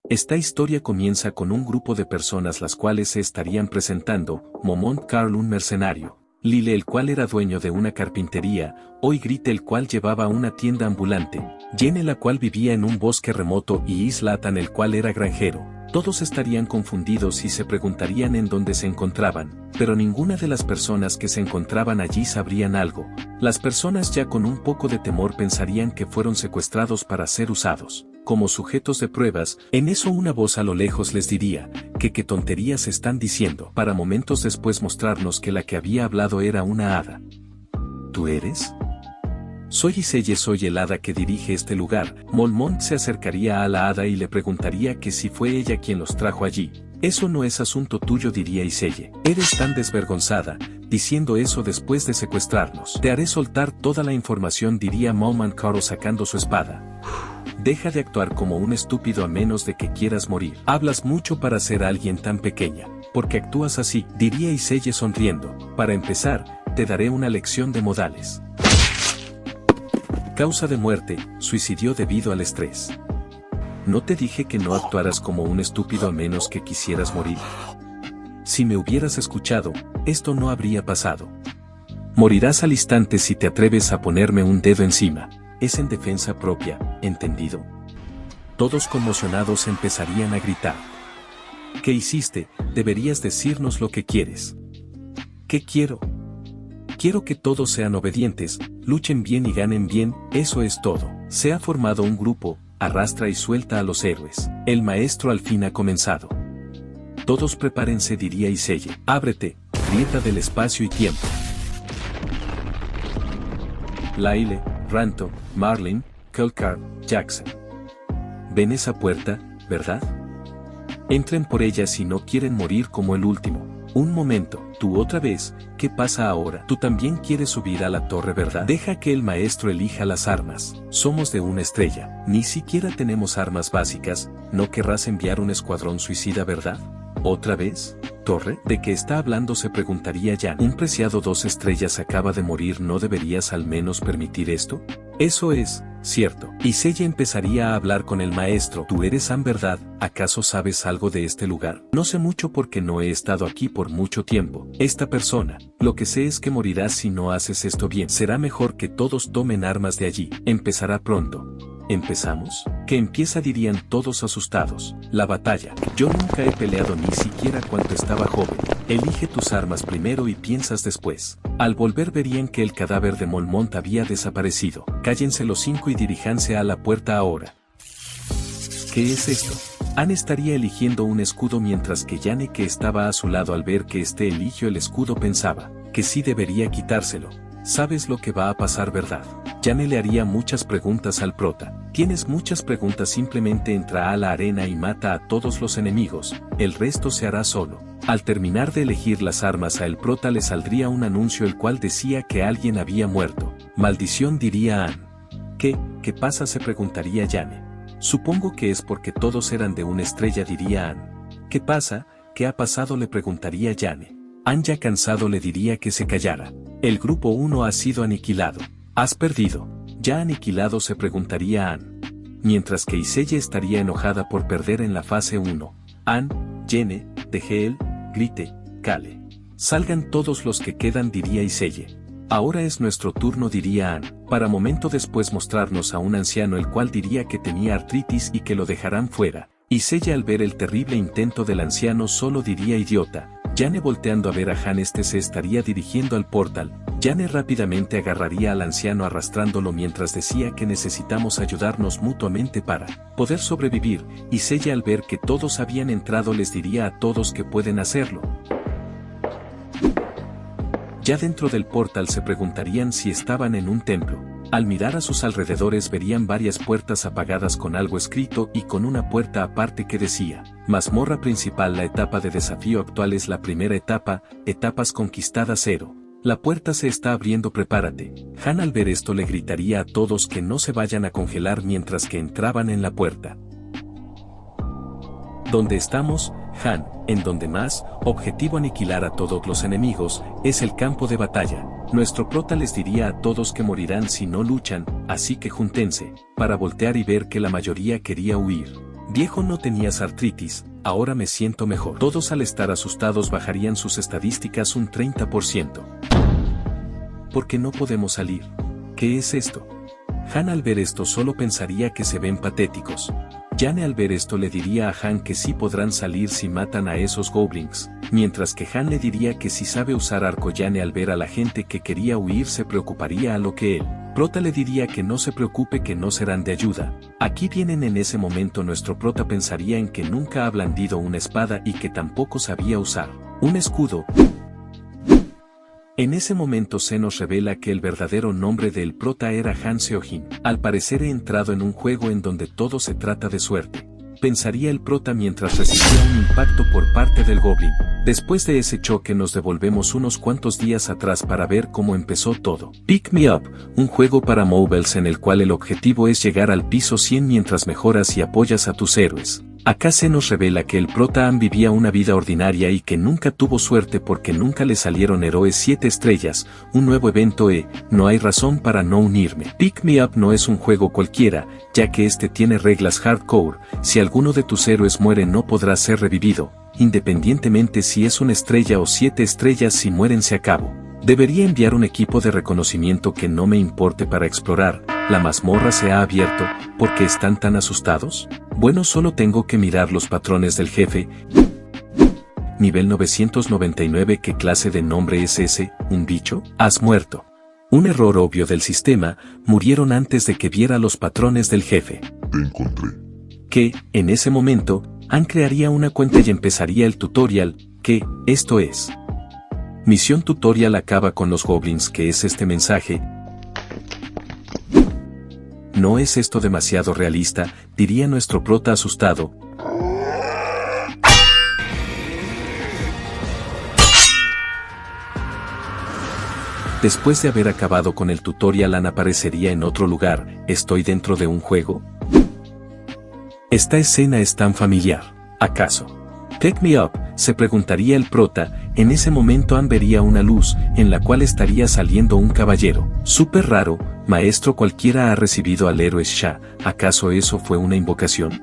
Esta historia comienza con un grupo de personas las cuales se estarían presentando, Momont Carl un mercenario, Lyle el cual era dueño de una carpintería, Hoy Grite el cual llevaba una tienda ambulante, Jenny la cual vivía en un bosque remoto y Islatan el cual era granjero. Todos estarían confundidos y se preguntarían en dónde se encontraban, pero ninguna de las personas que se encontraban allí sabrían algo. Las personas ya con un poco de temor pensarían que fueron secuestrados para ser usados como sujetos de pruebas. En eso una voz a lo lejos les diría, que qué tonterías están diciendo, para momentos después mostrarnos que la que había hablado era una hada. ¿Tú eres? Soy Iselle, soy el hada que dirige este lugar. Molmont se acercaría a la hada y le preguntaría que si fue ella quien los trajo allí. Eso no es asunto tuyo, diría Iselle. Eres tan desvergonzada, diciendo eso después de secuestrarnos. Te haré soltar toda la información, diría Momont Carl sacando su espada. Deja de actuar como un estúpido a menos de que quieras morir. Hablas mucho para ser alguien tan pequeña. ¿Por qué actúas así?, diría Iselle sonriendo. Para empezar, te daré una lección de modales. Causa de muerte, suicidio debido al estrés. ¿No te dije que no actuaras como un estúpido a menos que quisieras morir? Si me hubieras escuchado, esto no habría pasado. Morirás al instante si te atreves a ponerme un dedo encima. Es en defensa propia, ¿entendido? Todos conmocionados empezarían a gritar. ¿Qué hiciste? Deberías decirnos lo que quieres. ¿Qué quiero? Quiero que todos sean obedientes, luchen bien y ganen bien, eso es todo. Se ha formado un grupo, arrastra y suelta a los héroes. El maestro al fin ha comenzado. Todos prepárense, diría Iselle. Ábrete, grieta del espacio y tiempo. Lyle, Ranto, Marlin, Kelkar, Jackson. ¿Ven esa puerta, verdad? Entren por ella si no quieren morir como el último. Un momento, tú otra vez, ¿qué pasa ahora? Tú también quieres subir a la torre, ¿verdad? Deja que el maestro elija las armas. Somos de una estrella. Ni siquiera tenemos armas básicas, ¿no querrás enviar un escuadrón suicida, verdad? ¿Otra vez? ¿Torre? ¿De qué está hablando?, se preguntaría Jan. Un preciado 2 estrellas acaba de morir, ¿no deberías al menos permitir esto? Eso es cierto. Iselle empezaría a hablar con el maestro. ¿Tú eres Ann, verdad? ¿Acaso sabes algo de este lugar? No sé mucho porque no he estado aquí por mucho tiempo. Esta persona, lo que sé es que morirás si no haces esto bien. Será mejor que todos tomen armas de allí. Empezará pronto. ¿Empezamos? Que empieza, dirían todos asustados. La batalla. Yo nunca he peleado ni siquiera cuando estaba joven. Elige tus armas primero y piensas después. Al volver verían que el cadáver de Molmont había desaparecido. Cállense los 5 y diríjanse a la puerta ahora. ¿Qué es esto? Ann estaría eligiendo un escudo mientras que Jane, que estaba a su lado al ver que eligió el escudo, pensaba que sí debería quitárselo. Sabes lo que va a pasar, ¿verdad? Jane le haría muchas preguntas al prota. Tienes muchas preguntas, simplemente entra a la arena y mata a todos los enemigos, el resto se hará solo. Al terminar de elegir las armas a el prota le saldría un anuncio el cual decía que alguien había muerto. Maldición, diría Ann. ¿Qué pasa?, se preguntaría Jane. Supongo que es porque todos eran de una estrella, diría Ann. ¿Qué pasa? ¿Qué ha pasado?, le preguntaría Jane. Ann, ya cansado, le diría que se callara. El grupo 1 ha sido aniquilado. Has perdido. ¿Ya aniquilado?, se preguntaría Ann. Mientras que Iselle estaría enojada por perder en la fase 1. Ann, Jane, DGL, Grite, Kale. Salgan todos los que quedan, diría Iselle. Ahora es nuestro turno, diría Ann, para momento después mostrarnos a un anciano el cual diría que tenía artritis y que lo dejarán fuera. Iselle, al ver el terrible intento del anciano, solo diría idiota. Jane, volteando a ver a Han, este se estaría dirigiendo al portal. Jane rápidamente agarraría al anciano arrastrándolo mientras decía que necesitamos ayudarnos mutuamente para poder sobrevivir. Iselle, al ver que todos habían entrado, les diría a todos que pueden hacerlo. Ya dentro del portal se preguntarían si estaban en un templo. Al mirar a sus alrededores verían varias puertas apagadas con algo escrito y con una puerta aparte que decía: mazmorra principal. La etapa de desafío actual es la primera etapa, etapas conquistadas 0. La puerta se está abriendo, prepárate. Han, al ver esto, le gritaría a todos que no se vayan a congelar mientras que entraban en la puerta. ¿Dónde estamos, Han? En donde más, objetivo aniquilar a todos los enemigos, es el campo de batalla. Nuestro prota les diría a todos que morirán si no luchan, así que júntense, para voltear y ver que la mayoría quería huir. Viejo, no tenías artritis, ahora me siento mejor. Todos al estar asustados bajarían sus estadísticas un 30%. ¿Por qué no podemos salir? ¿Qué es esto? Han al ver esto solo pensaría que se ven patéticos. Jane al ver esto le diría a Han que sí podrán salir si matan a esos goblins, mientras que Han le diría que si sabe usar arco. Jane al ver a la gente que quería huir se preocuparía a lo que él. Prota le diría que no se preocupe, que no serán de ayuda. Aquí vienen. En ese momento nuestro prota pensaría en que nunca ha blandido una espada y que tampoco sabía usar un escudo. En ese momento se nos revela que el verdadero nombre del prota era Han Seo-jin. Al parecer he entrado en un juego en donde todo se trata de suerte, pensaría el prota mientras recibía un impacto por parte del goblin. Después de ese choque nos devolvemos unos cuantos días atrás para ver cómo empezó todo. Pick Me Up, un juego para mobiles en el cual el objetivo es llegar al piso 100 mientras mejoras y apoyas a tus héroes. Acá se nos revela que el prota Han vivía una vida ordinaria y que nunca tuvo suerte porque nunca le salieron héroes 7 estrellas, un nuevo evento no hay razón para no unirme. Pick Me Up no es un juego cualquiera, ya que este tiene reglas hardcore. Si alguno de tus héroes muere no podrá ser revivido, independientemente si es una estrella o 7 estrellas. Si mueren se acabó. Debería enviar un equipo de reconocimiento que no me importe para explorar. ¿La mazmorra se ha abierto? ¿Por qué están tan asustados? Bueno, solo tengo que mirar los patrones del jefe. Nivel 999. ¿Qué clase de nombre es ese? ¿Un bicho? Has muerto. Un error obvio del sistema, murieron antes de que viera los patrones del jefe. Te encontré. Que, en ese momento, Han crearía una cuenta y empezaría el tutorial, que, esto es. Misión tutorial acaba con los goblins. ¿Qué es este mensaje? ¿No es esto demasiado realista?, diría nuestro prota asustado. Después de haber acabado con el tutorial, Han aparecería en otro lugar. ¿Estoy dentro de un juego? Esta escena es tan familiar. ¿Acaso? Take Me Up, se preguntaría el prota. En ese momento Han vería una luz, en la cual estaría saliendo un caballero. Súper raro, maestro, cualquiera ha recibido al héroe Sha. ¿Acaso eso fue una invocación?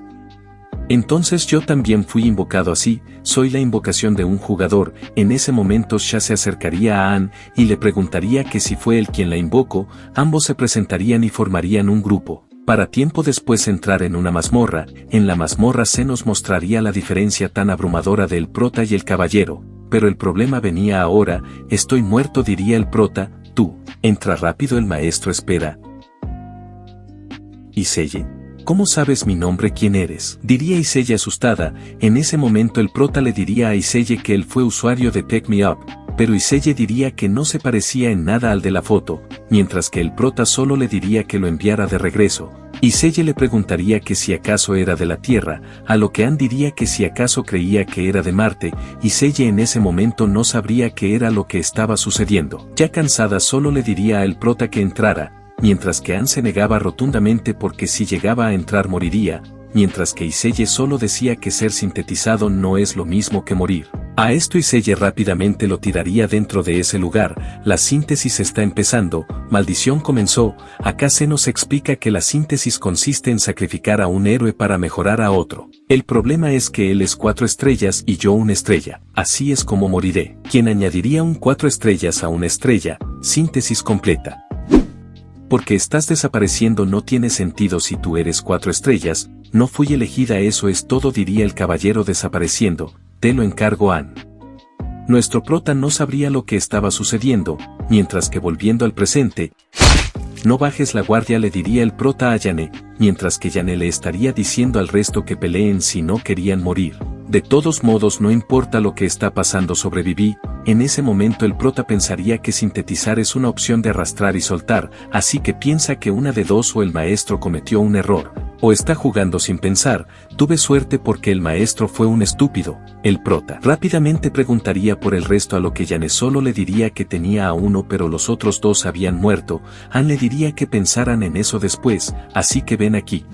Entonces yo también fui invocado así, soy la invocación de un jugador. En ese momento Sha se acercaría a Han y le preguntaría que si fue él quien la invocó. Ambos se presentarían y formarían un grupo, para tiempo después entrar en una mazmorra. En la mazmorra se nos mostraría la diferencia tan abrumadora del prota y el caballero, pero el problema venía ahora. Estoy muerto, diría el prota. Tú, entra rápido, el maestro espera. Iselle, ¿cómo sabes mi nombre? ¿Quién eres?, diría Iselle asustada. En ese momento el prota le diría a Iselle que él fue usuario de Take Me Up, pero Iselle diría que no se parecía en nada al de la foto, mientras que el prota solo le diría que lo enviara de regreso. Iselle le preguntaría que si acaso era de la Tierra, a lo que Han diría que si acaso creía que era de Marte. Iselle en ese momento no sabría qué era lo que estaba sucediendo. Ya cansada solo le diría al prota que entrara, mientras que Han se negaba rotundamente porque si llegaba a entrar moriría, mientras que Iselle solo decía que ser sintetizado no es lo mismo que morir. A esto Iselle rápidamente lo tiraría dentro de ese lugar. La síntesis está empezando. Maldición comenzó. Acá se nos explica que la síntesis consiste en sacrificar a un héroe para mejorar a otro. El problema es que él es 4 estrellas y yo 1 estrella. Así es como moriré. Quien añadiría un 4 estrellas a una estrella. Síntesis completa. Porque estás desapareciendo no tiene sentido si tú eres 4 estrellas. No fui elegida, eso es todo, diría el caballero desapareciendo. Te lo encargo, Han. Nuestro prota no sabría lo que estaba sucediendo, mientras que volviendo al presente. No bajes la guardia, le diría el prota a Jane, mientras que Jane le estaría diciendo al resto que peleen si no querían morir. De todos modos, no importa lo que está pasando, sobreviví. En ese momento el prota pensaría que sintetizar es una opción de arrastrar y soltar, así que piensa que una de dos: o el maestro cometió un error, o está jugando sin pensar. Tuve suerte porque el maestro fue un estúpido. El prota rápidamente preguntaría por el resto, a lo que Jane solo le diría que tenía a uno pero los otros 2 habían muerto. Han le diría que pensaran en eso después, así que ven aquí.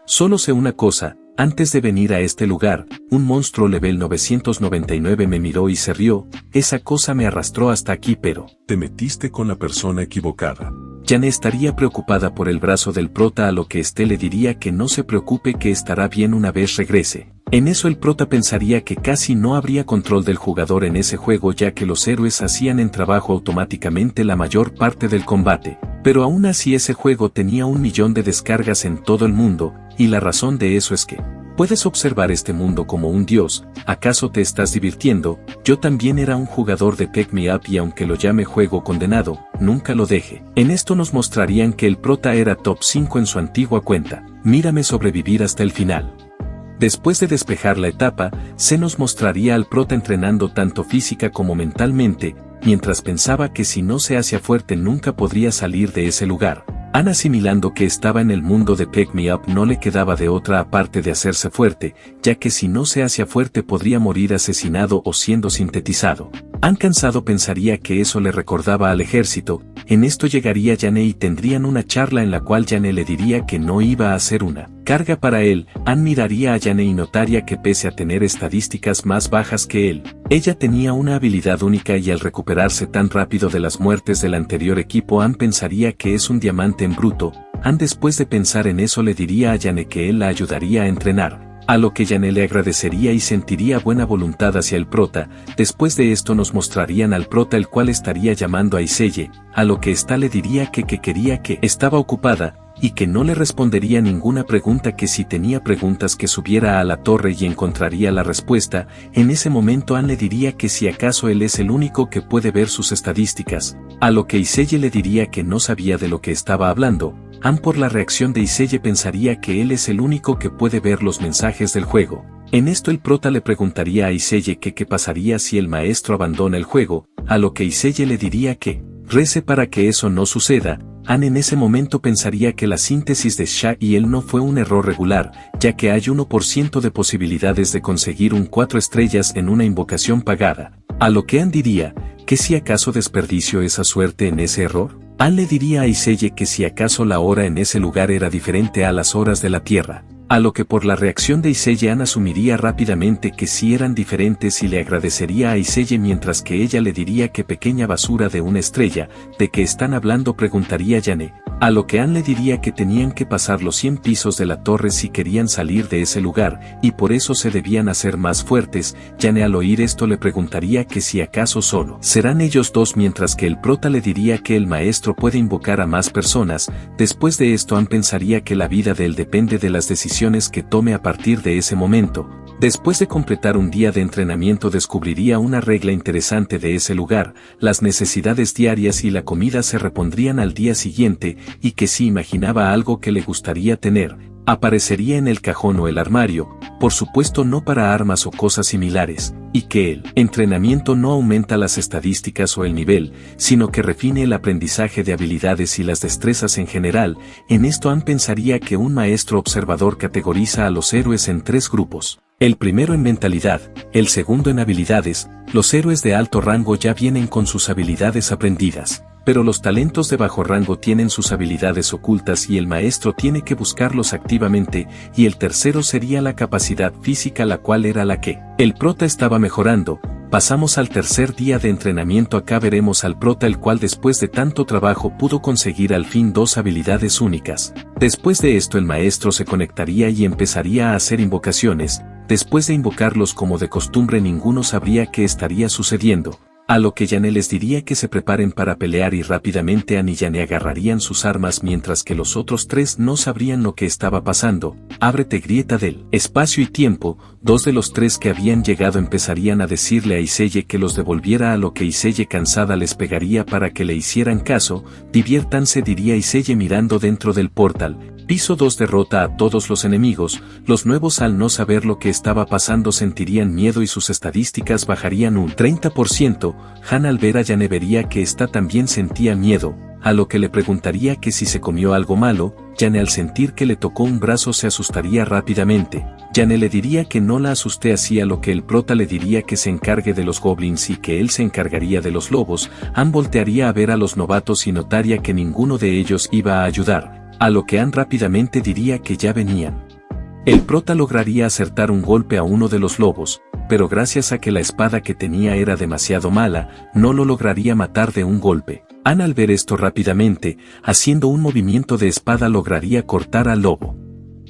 Solo sé una cosa. Antes de venir a este lugar, un monstruo level 999 me miró y se rió. Esa cosa me arrastró hasta aquí, pero... Te metiste con la persona equivocada. Jane estaría preocupada por el brazo del prota, a lo que este le diría que no se preocupe, que estará bien una vez regrese. En eso el prota pensaría que casi no habría control del jugador en ese juego, ya que los héroes hacían en trabajo automáticamente la mayor parte del combate. Pero aún así ese juego tenía 1 millón de descargas en todo el mundo, y la razón de eso es que puedes observar este mundo como un dios. ¿Acaso te estás divirtiendo? Yo también era un jugador de Pick Me Up, y aunque lo llame juego condenado, nunca lo deje. En esto nos mostrarían que el prota era top 5 en su antigua cuenta. Mírame sobrevivir hasta el final. Después de despejar la etapa, se nos mostraría al prota entrenando tanto física como mentalmente, mientras pensaba que si no se hacía fuerte nunca podría salir de ese lugar. Anne, asimilando que estaba en el mundo de Pick Me Up, no le quedaba de otra aparte de hacerse fuerte, ya que si no se hacía fuerte podría morir asesinado o siendo sintetizado. Anne, cansado, pensaría que eso le recordaba al ejército. En esto llegaría Jane y tendrían una charla en la cual Jane le diría que no iba a hacer una carga para él. Anne miraría a Jane y notaría que pese a tener estadísticas más bajas que él, ella tenía una habilidad única, y al recuperarse tan rápido de las muertes del anterior equipo, Anne pensaría que es un diamante en bruto. Anne, después de pensar en eso, le diría a Jane que él la ayudaría a entrenar, a lo que Jane le agradecería y sentiría buena voluntad hacia el prota. Después de esto nos mostrarían al prota, el cual estaría llamando a Iselle, a lo que ésta le diría que quería, que estaba ocupada, y que no le respondería ninguna pregunta, que si tenía preguntas que subiera a la torre y encontraría la respuesta. En ese momento Anne le diría que si acaso él es el único que puede ver sus estadísticas, a lo que Iselle le diría que no sabía de lo que estaba hablando. Anne, por la reacción de Iselle, pensaría que él es el único que puede ver los mensajes del juego. En esto el prota le preguntaría a Iselle que qué pasaría si el maestro abandona el juego, a lo que Iselle le diría que rece para que eso no suceda. Anne en ese momento pensaría que la síntesis de Sha y él no fue un error regular, ya que hay 1% de posibilidades de conseguir un 4 estrellas en una invocación pagada, a lo que Anne diría que si acaso desperdicio esa suerte en ese error. Anne le diría a Iselle que si acaso la hora en ese lugar era diferente a las horas de la Tierra, a lo que por la reacción de Iselle Anne asumiría rápidamente que sí eran diferentes, y le agradecería a Iselle, mientras que ella le diría que pequeña basura de una estrella. ¿De qué están hablando?, preguntaría Jane, a lo que Anne le diría que tenían que pasar los 100 pisos de la torre si querían salir de ese lugar, y por eso se debían hacer más fuertes. Jane, al oír esto, le preguntaría que si acaso solo serán ellos dos, mientras que el prota le diría que el maestro puede invocar a más personas. Después de esto Anne pensaría que la vida de él depende de las decisiones que tome a partir de ese momento. Después de completar un día de entrenamiento descubriría una regla interesante de ese lugar: las necesidades diarias y la comida se repondrían al día siguiente, y que si imaginaba algo que le gustaría tener, aparecería en el cajón o el armario, por supuesto no para armas o cosas similares, y que el entrenamiento no aumenta las estadísticas o el nivel, sino que refine el aprendizaje de habilidades y las destrezas en general. En esto Anne pensaría que un maestro observador categoriza a los héroes en 3 grupos. El primero en mentalidad, el segundo en habilidades. Los héroes de alto rango ya vienen con sus habilidades aprendidas, pero los talentos de bajo rango tienen sus habilidades ocultas y el maestro tiene que buscarlos activamente. Y el tercero sería la capacidad física, la cual era la que el prota estaba mejorando. Pasamos al tercer día de entrenamiento. Acá veremos al prota, el cual después de tanto trabajo pudo conseguir al fin 2 habilidades únicas. Después de esto el maestro se conectaría y empezaría a hacer invocaciones. Después de invocarlos como de costumbre, ninguno sabría qué estaría sucediendo, a lo que Jane les diría que se preparen para pelear, y rápidamente Anne y Jane agarrarían sus armas, mientras que los otros 3 no sabrían lo que estaba pasando. Ábrete, grieta del espacio y tiempo. 2 de los 3 que habían llegado empezarían a decirle a Iselle que los devolviera, a lo que Iselle, cansada, les pegaría para que le hicieran caso. Diviértanse, diría Iselle mirando dentro del portal. Piso 2. Derrota a todos los enemigos. Los nuevos, al no saber lo que estaba pasando, sentirían miedo y sus estadísticas bajarían un 30%. Han, al ver a Jane, vería que ésta también sentía miedo, a lo que le preguntaría que si se comió algo malo. Jane, al sentir que le tocó un brazo, se asustaría rápidamente. Jane le diría que no la asuste así, a lo que el prota le diría que se encargue de los goblins y que él se encargaría de los lobos. Anne voltearía a ver a los novatos y notaría que ninguno de ellos iba a ayudar, a lo que Anne rápidamente diría que ya venían. El prota lograría acertar un golpe a uno de los lobos, pero gracias a que la espada que tenía era demasiado mala, no lo lograría matar de un golpe. Ann al ver esto rápidamente, haciendo un movimiento de espada lograría cortar al lobo.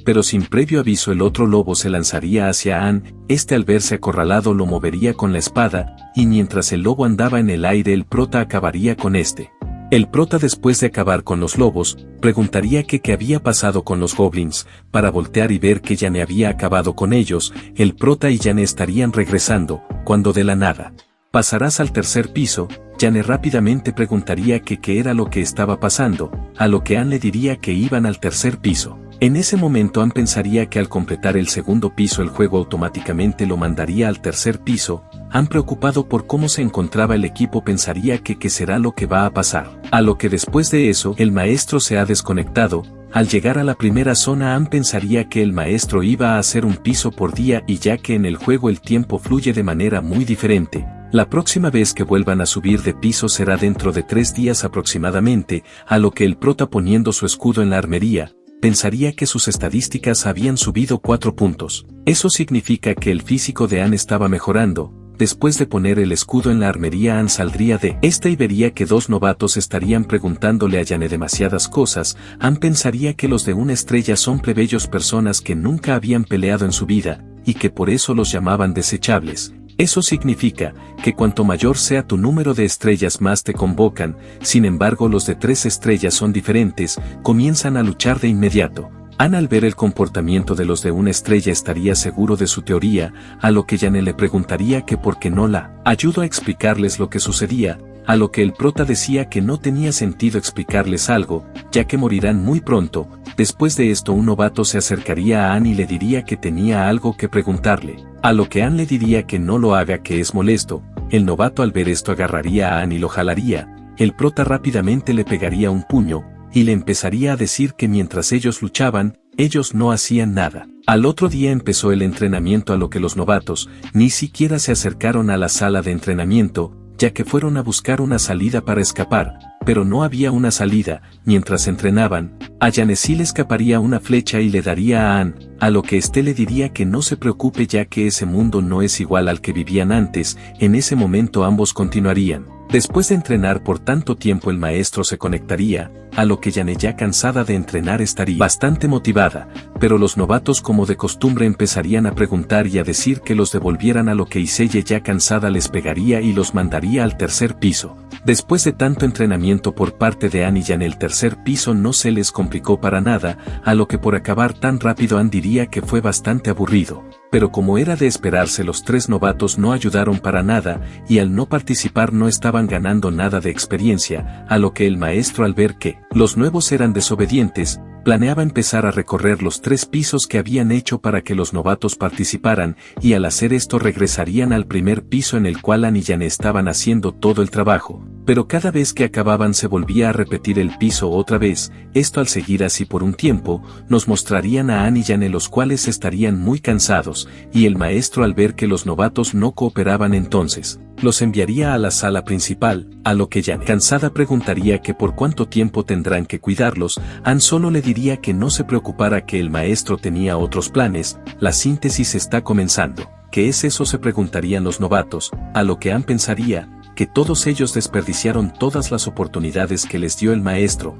Pero sin previo aviso el otro lobo se lanzaría hacia Ann, este al verse acorralado lo movería con la espada, y mientras el lobo andaba en el aire el prota acabaría con este. El prota después de acabar con los lobos, preguntaría que qué había pasado con los goblins, para voltear y ver que Jane había acabado con ellos, el prota y Jane estarían regresando, cuando de la nada. Pasarás al tercer piso, Jane rápidamente preguntaría que qué era lo que estaba pasando, a lo que Ann le diría que iban al tercer piso. En ese momento Ann pensaría que al completar el segundo piso el juego automáticamente lo mandaría al tercer piso. Ann preocupado por cómo se encontraba el equipo pensaría que qué será lo que va a pasar. A lo que después de eso el maestro se ha desconectado. Al llegar a la primera zona Ann pensaría que el maestro iba a hacer un piso por día y ya que en el juego el tiempo fluye de manera muy diferente. La próxima vez que vuelvan a subir de piso será dentro de 3 días aproximadamente, a lo que el prota poniendo su escudo en la armería, pensaría que sus estadísticas habían subido 4 puntos. Eso significa que el físico de Ann estaba mejorando. Después de poner el escudo en la armería Ann saldría de esta y vería que 2 novatos estarían preguntándole a Jane demasiadas cosas. Ann pensaría que los de una estrella son plebeyos personas que nunca habían peleado en su vida, y que por eso los llamaban desechables. Eso significa que cuanto mayor sea tu número de estrellas más te convocan, sin embargo los de 3 estrellas son diferentes, comienzan a luchar de inmediato. Ann al ver el comportamiento de los de una estrella estaría seguro de su teoría, a lo que Jane le preguntaría que por qué no la ayudó a explicarles lo que sucedía, a lo que el prota decía que no tenía sentido explicarles algo, ya que morirán muy pronto. Después de esto un novato se acercaría a Ann y le diría que tenía algo que preguntarle, a lo que Ann le diría que no lo haga que es molesto. El novato al ver esto agarraría a Ann y lo jalaría, el prota rápidamente le pegaría un puño, y le empezaría a decir que mientras ellos luchaban, ellos no hacían nada. Al otro día empezó el entrenamiento a lo que los novatos ni siquiera se acercaron a la sala de entrenamiento, ya que fueron a buscar una salida para escapar, pero no había una salida. Mientras entrenaban, a Jane sí le escaparía una flecha y le daría a Ann, a lo que éste le diría que no se preocupe ya que ese mundo no es igual al que vivían antes. En ese momento ambos continuarían. Después de entrenar por tanto tiempo el maestro se conectaría, a lo que Jane ya cansada de entrenar estaría bastante motivada, pero los novatos como de costumbre empezarían a preguntar y a decir que los devolvieran, a lo que Iselle ya cansada les pegaría y los mandaría al tercer piso. Después de tanto entrenamiento por parte de Ann y Jane el tercer piso no se les complicó para nada, a lo que por acabar tan rápido Ann diría que fue bastante aburrido. Pero como era de esperarse los 3 novatos no ayudaron para nada, y al no participar no estaban ganando nada de experiencia, a lo que el maestro al ver que los nuevos eran desobedientes, planeaba empezar a recorrer los 3 pisos que habían hecho para que los novatos participaran, y al hacer esto regresarían al primer piso en el cual Ann y Jane estaban haciendo todo el trabajo. Pero cada vez que acababan se volvía a repetir el piso otra vez. Esto al seguir así por un tiempo, nos mostrarían a Ann y Jane los cuales estarían muy cansados, y el maestro al ver que los novatos no cooperaban entonces, los enviaría a la sala principal, a lo que Jane cansada preguntaría que por cuánto tiempo tendrán que cuidarlos. Ann solo le diría que no se preocupara que el maestro tenía otros planes. La síntesis está comenzando. ¿Qué es eso?, se preguntarían los novatos, a lo que Ann pensaría que todos ellos desperdiciaron todas las oportunidades que les dio el maestro.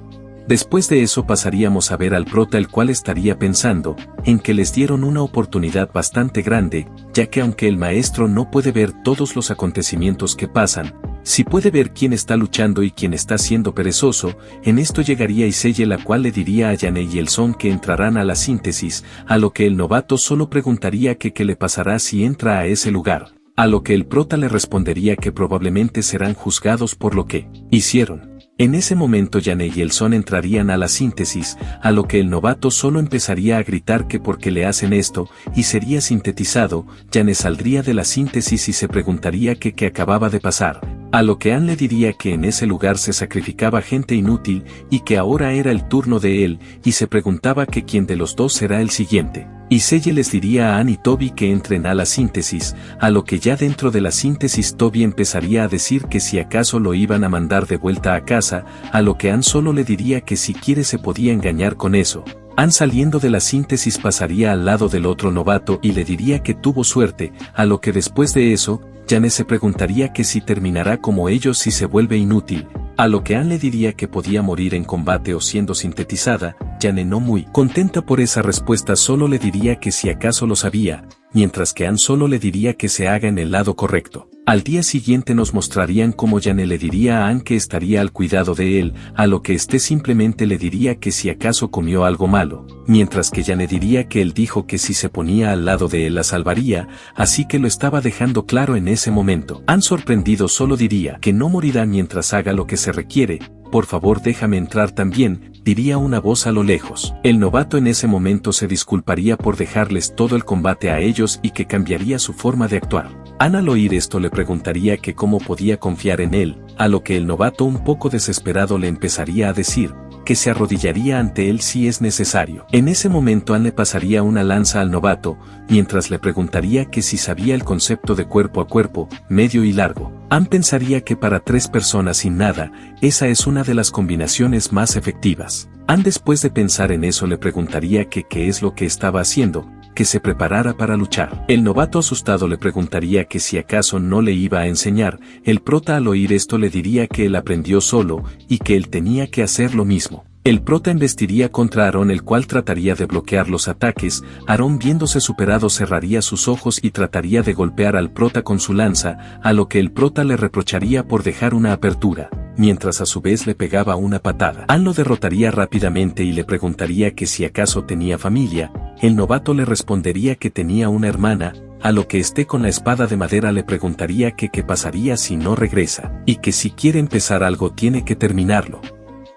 Después de eso pasaríamos a ver al prota, el cual estaría pensando en que les dieron una oportunidad bastante grande, ya que aunque el maestro no puede ver todos los acontecimientos que pasan, sí puede ver quién está luchando y quién está siendo perezoso. En esto llegaría Iselle, la cual le diría a Jane y Elson que entrarán a la síntesis, a lo que el novato solo preguntaría que qué le pasará si entra a ese lugar, a lo que el prota le respondería que probablemente serán juzgados por lo que hicieron. En ese momento Jane y Elson entrarían a la síntesis, a lo que el novato solo empezaría a gritar que por qué le hacen esto, y sería sintetizado. Jane saldría de la síntesis y se preguntaría que qué acababa de pasar, a lo que Ann le diría que en ese lugar se sacrificaba gente inútil, y que ahora era el turno de él, y se preguntaba que quién de los dos será el siguiente. Iselle les diría a Ann y Toby que entren a la síntesis, a lo que ya dentro de la síntesis Toby empezaría a decir que si acaso lo iban a mandar de vuelta a casa, a lo que Ann solo le diría que si quiere se podía engañar con eso. Ann saliendo de la síntesis pasaría al lado del otro novato y le diría que tuvo suerte, a lo que después de eso, Jane se preguntaría que si terminará como ellos si se vuelve inútil, A lo que Anne le diría que podía morir en combate o siendo sintetizada. Jane, no muy contenta por esa respuesta, solo le diría que si acaso lo sabía, mientras que Anne solo le diría que se haga en el lado correcto. Al día siguiente nos mostrarían cómo Jane le diría a Anne que estaría al cuidado de él, a lo que éste simplemente le diría que si acaso comió algo malo, mientras que Jane diría que él dijo que si se ponía al lado de él la salvaría, así que lo estaba dejando claro en ese momento. Anne, sorprendido, solo diría que no morirá mientras haga lo que se requiere. Por favor, déjame entrar también, diría una voz a lo lejos. El novato en ese momento se disculparía por dejarles todo el combate a ellos y que cambiaría su forma de actuar. Anne, al oír esto, le preguntaría que cómo podía confiar en él, a lo que el novato, un poco desesperado, le empezaría a decir que se arrodillaría ante él si es necesario. En ese momento Anne le pasaría una lanza al novato, mientras le preguntaría que si sabía el concepto de cuerpo a cuerpo, medio y largo. Anne pensaría que para 3 personas sin nada, esa es una de las combinaciones más efectivas. Anne, después de pensar en eso, le preguntaría que qué es lo que estaba haciendo, que se preparara para luchar. El novato, asustado, le preguntaría que si acaso no le iba a enseñar. El prota, al oír esto, le diría que él aprendió solo y que él tenía que hacer lo mismo. El prota embestiría contra Aaron, el cual trataría de bloquear los ataques. Aaron, viéndose superado, cerraría sus ojos y trataría de golpear al prota con su lanza, a lo que el prota le reprocharía por dejar una apertura, mientras a su vez le pegaba una patada. Anne lo derrotaría rápidamente y le preguntaría que si acaso tenía familia. El novato le respondería que tenía una hermana, a lo que esté con la espada de madera le preguntaría que qué pasaría si no regresa, y que si quiere empezar algo tiene que terminarlo.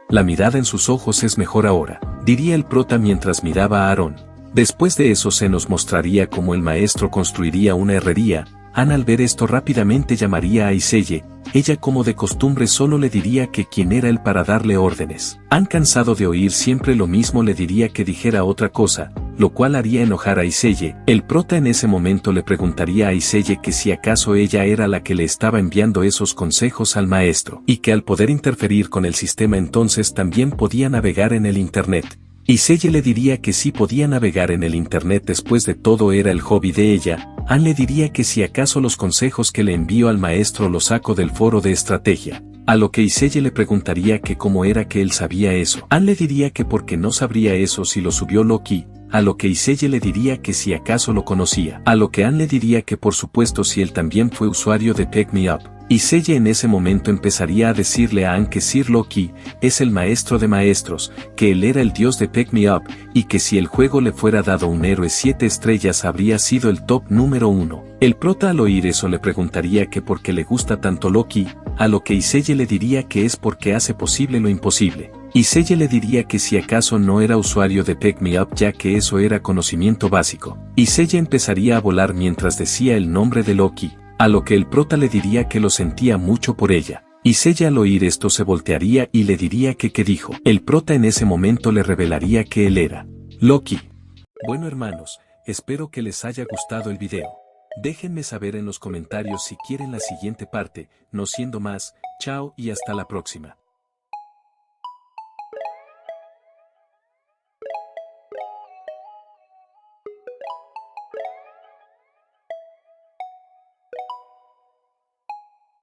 La mirada en sus ojos es mejor ahora, diría el prota mientras miraba a Aaron. Después de eso se nos mostraría cómo el maestro construiría una herrería. Anne, al ver esto, rápidamente llamaría a Iselle. Ella, como de costumbre, solo le diría que quién era él para darle órdenes. Anne, cansado de oír siempre lo mismo, le diría que dijera otra cosa, lo cual haría enojar a Iselle. El prota en ese momento le preguntaría a Iselle que si acaso ella era la que le estaba enviando esos consejos al maestro, y que al poder interferir con el sistema entonces también podía navegar en el internet. Iselle le diría que sí podía navegar en el internet, después de todo era el hobby de ella. Anne le diría que si acaso los consejos que le envió al maestro los sacó del foro de estrategia, a lo que Iselle le preguntaría que cómo era que él sabía eso. Anne le diría que porque no sabría eso si lo subió Loki, a lo que Iselle le diría que si acaso lo conocía, a lo que Anne le diría que por supuesto si él también fue usuario de Pick Me Up. Iselle en ese momento empezaría a decirle a Anne que Sir Loki es el maestro de maestros, que él era el dios de Pick Me Up, y que si el juego le fuera dado un héroe 7 estrellas habría sido el top número 1. El prota, al oír eso, le preguntaría que por qué le gusta tanto Loki, a lo que Iselle le diría que es porque hace posible lo imposible. Iselle le diría que si acaso no era usuario de Pick Me Up, ya que eso era conocimiento básico. Iselle empezaría a volar mientras decía el nombre de Loki, a lo que el prota le diría que lo sentía mucho por ella. Iselle, al oír esto, se voltearía y le diría que qué dijo. El prota en ese momento le revelaría que él era Loki. Bueno, hermanos, espero que les haya gustado el video. Déjenme saber en los comentarios si quieren la siguiente parte. No siendo más, chao y hasta la próxima.